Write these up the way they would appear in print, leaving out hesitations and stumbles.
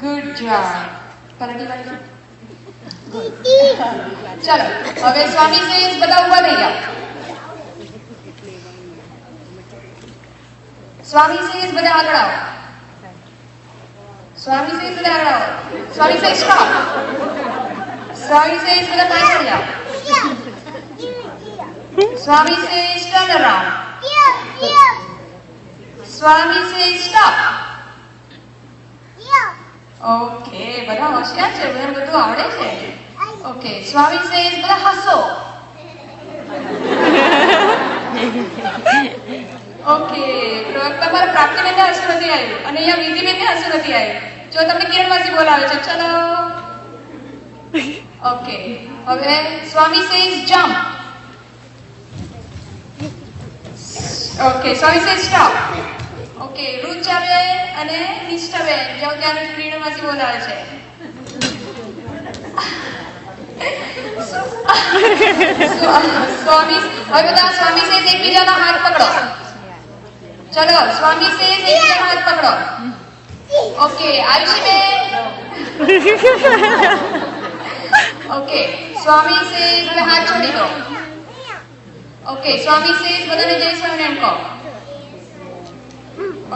Good job. પલટી વાળી. ચલો હવે સ્વામી સેઝ બધા ઉભા થઈ જાઓ. સ્વામી સેઝ બધા આગળ આવો. સ્વામી સેઝ બધા આગળ આવો. સ્વામી સેઝ સ્ટોપ. સ્વામી સેઝ બધા પાછળ જાઓ. સ્વામી સેઝ ટર્ન અરાઉન્ડ. સ્વામી સેઝ સ્ટોપ. ઓકે બધા હોશિયાર છે, બધાને બધું આવડે છે. ઓકે સ્વામી સેઝ બધા હસો. ઓકે તમારા પ્રાપ્તિબેનને હસવું નથી આવ્યું અને અહીંયા વિધિબેનને હસવું નથી આવ્યું. જો તમને કિરણવાસી બોલાવે છે. ચલો ઓકે હવે સ્વામી સેઝ જમ્પ. ઓકે સ્વામી સેઝ સ્ટોપ. ઓકે રૂચાબેન અને નિષ્ઠાબેન જો ત્યાં કિરણવાસી બોલાવે છે. સ્વામી હવે બધા સ્વામી સેઝ એકબીજાના હાથ પકડો. ચલો સ્વામી સેઝ એકબીજાના હાથ પકડો. ઓકે આયુષીબેન. ઓકે સ્વામી સેઝ હવે હાથ છોડી દો. ઓકે સ્વામી સેઝ બધાને જય સ્વામિનારાયણ કહો.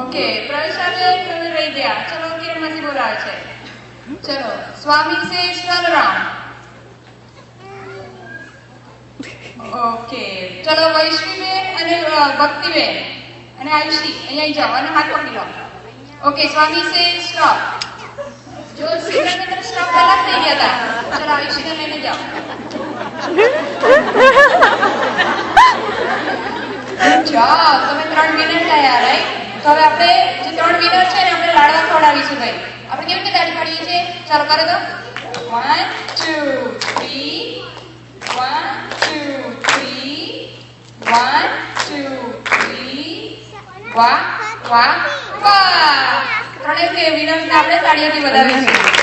ઓકે પ્રવેશાબેન તમે રહી ગયા. ચલો કિરણમાંથી બોલાવે છે. ચલો સ્વામી સેઝ ટર્ન અરાઉન્ડ. ઓકે ચલો વૈષ્ણવીબેન અને ભક્તિબેન અને આયુષી અહીંયા જાઓ અને હાથ પકડી લો. ઓકે સ્વામી સેઝ સ્ટોપ. જો સિકંદર સ્ટોપ પહેલા થઈ ગયા હતા. ચલો આયુષીને લઈને જાઓ. જાઓ તમે 3 વિનર થયા રાઈટ. તો હવે આપણે જે 3 વિનર છે ને આપણે લાડવા ખવડાવીશું ભાઈ. આપણે કેવી રીતે તાળી પાડીએ છીએ? ચાલો કરો તો 1 2 3 1 2 3 1 2 3 વાહ વાહ વાહ. ત્રણેય વિનર્સને આપણે તાળીઓથી વધાવીશું.